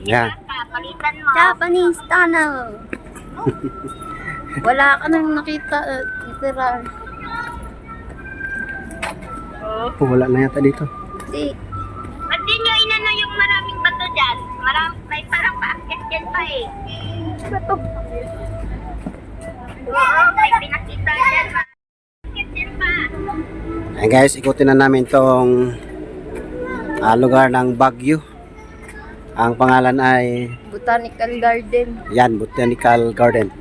Yan. Palitan mo. Japanese tunnel. Wala ka nang nakita, literal. Wala na yata dito. Di. Ba't di nyo inano yung maraming bato dyan? May parang paakyat dyan pa eh. Bato. Oo, may pinakita dyan. Paakyat dyan pa. Ayan guys, ikutin na namin tong lugar ng Baguio. Ang pangalan ay Botanical Garden. yan, Botanical Garden.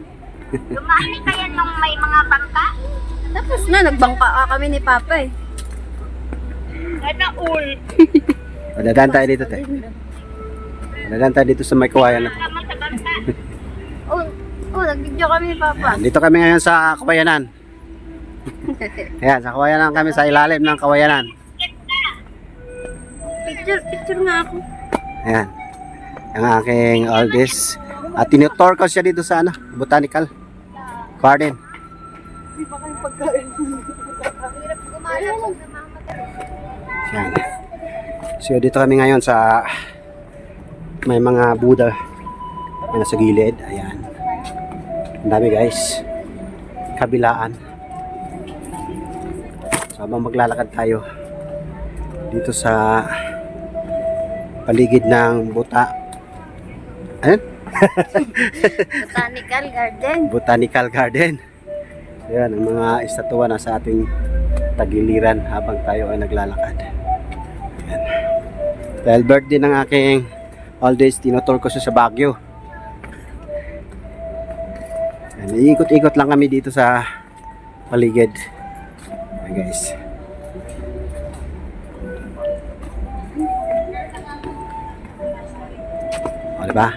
Dumami kaya nung may mga bangka? Tapos na, nagbangka kami ni Papa eh. Ano all? Dadaan tayo dito, te. Dadaan tayo dito sa may kawayan. Kasama sa bangka. Nag-video kami ni Papa. Ayan, dito kami ngayon sa Kawayanan. Ayan, sa Kawayanan kami, sa ilalim ng Kawayanan. Picture nga ako. Ayan. Ang aking oldest. At tinutor ko siya dito sa Botanical Garden. Ayan. So dito kami ngayon sa may mga Buddha na nasa gilid. Ayan. Ang dami guys. Kabilaan. So habang maglalakad tayo dito sa paligid ng Ano? Botanical Garden. Botanical Garden. Ayan, ang mga estatwa na sa ating tagiliran habang tayo ay naglalakad. Ayan. Dahil birthday ng aking oldest, tinutur ko siya sa Baguio. Ayan, iikot-ikot lang kami dito sa paligid. Ayan guys. O, diba?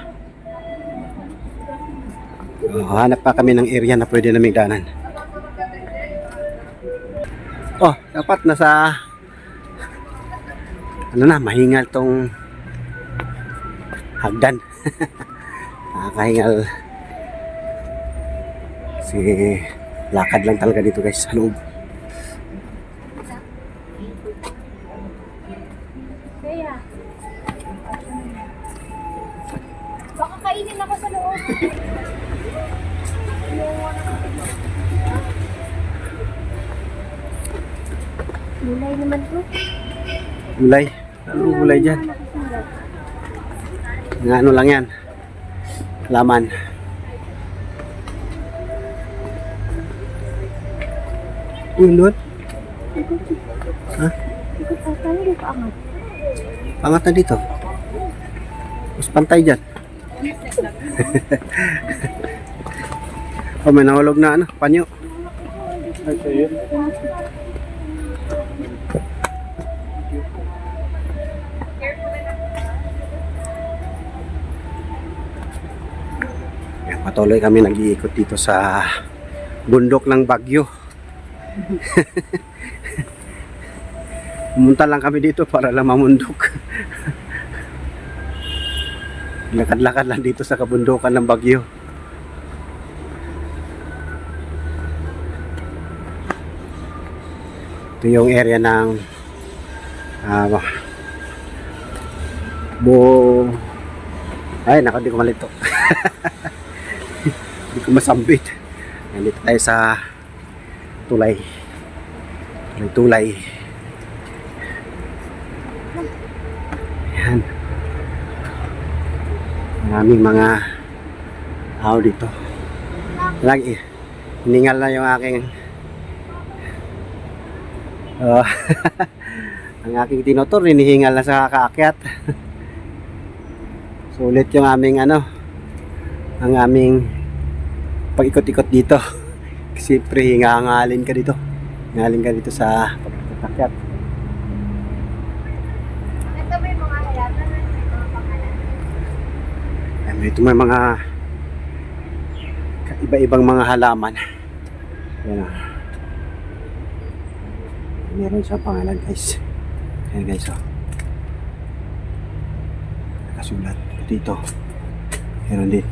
Hanap pa kami ng area na pwede naming danan. Oh, dapat nasa mahingal tong hagdan. Nakakahingal. Kasi lakad lang talaga dito guys sa loob. Kaya. Baka kainin ako sa loob. Gulay naman to. Gulay. Anong gulay dyan? Ano lang yan. Laman. Ulot. Ha? Ikot ata hindi ka angat. Pangat na dito. Mas pantay dyan. Oh, may nahulog na panyo. Ay, sa'yo. Yan, patuloy kami nag-iikot dito sa bundok ng Baguio. Pumunta lang kami dito para lang mamundok. Lakad-lakad lang dito sa kabundukan ng Baguio. Ito yung area ng ay, naku, di ko malito. Hindi ko masambit. Nandito tayo sa tulay. Tulay. Ayan. Maraming mga tao dito. Lagi. Hiningal na yung aking ang aking tinutur, hinihingal na sa kakaakyat. Sulit yung aming ang aming pag-ikot-ikot dito. Kasi hingangalin ka dito. Hingalin ka dito sa pag-ikot-akyat. Ito ba yung mga halaman na may mga pangalan? Ito may mga iba-ibang mga halaman. Ayan o. Meron siya pangalan guys. Ayan guys o. Nakasulat dito. Meron din.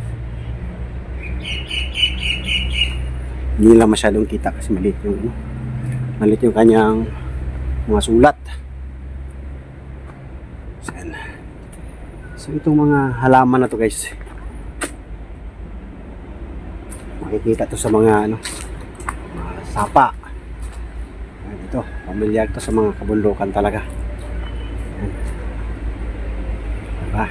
Hindi lang masyadong kita kasi maliit yung kanyang mga sulat. So So itong mga halaman na to guys, makikita to sa mga ano, mga sapa. Ayan, ito, pamilyar to sa mga kabundukan talaga. Ayan. Diba?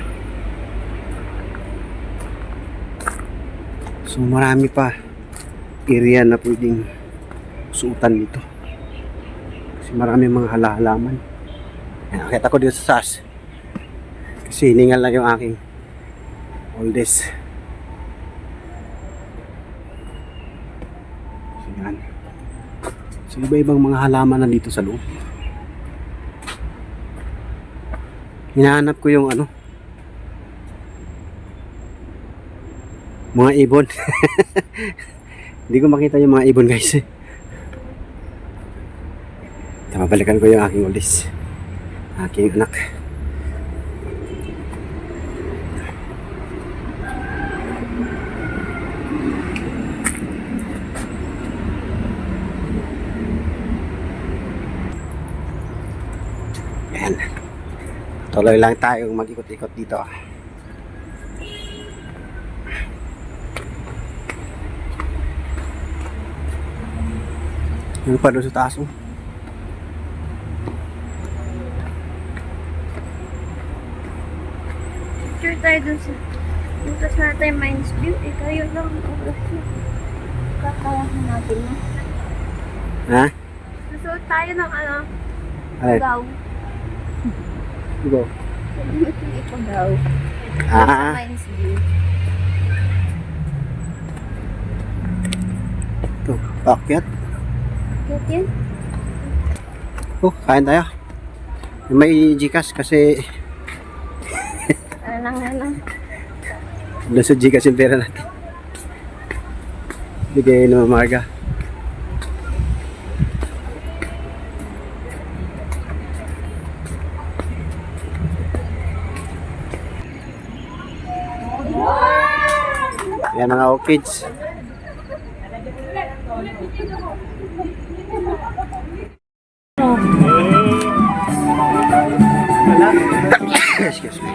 So marami pa area na pwedeng suutan dito. Kasi marami mga halaman. Ayan, nakita ko dito sa SAS. Kasi hiningal lang yung aking oldest. So yan. So iba-ibang mga halaman na dito sa loob. Hinahanap ko yung ano, mga ibon. Hindi ko makita yung mga ibon guys. Mabalikan ko yung aking oldest, aking anak. Ayan. Tuloy lang tayo mag-ikot-ikot dito. Yung pa doon sa taas oh. Picture tayo dun sa... Punta sa natin Mines View. Ikaw yun lang. Kakayahan natin na. Ha? Susuot tayo ng ano? Ay, Gaw. go. Ito gaw. Ah, Mines View. ito, paakyat. Cute yun. Oh, kain tayo. May Gcash kasi Ano lang. doon sa Gcash yung pera natin. Bigay ng Marga. Yan mga orchids. Excuse me.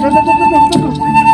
Ito, ito, ito, ito, ito.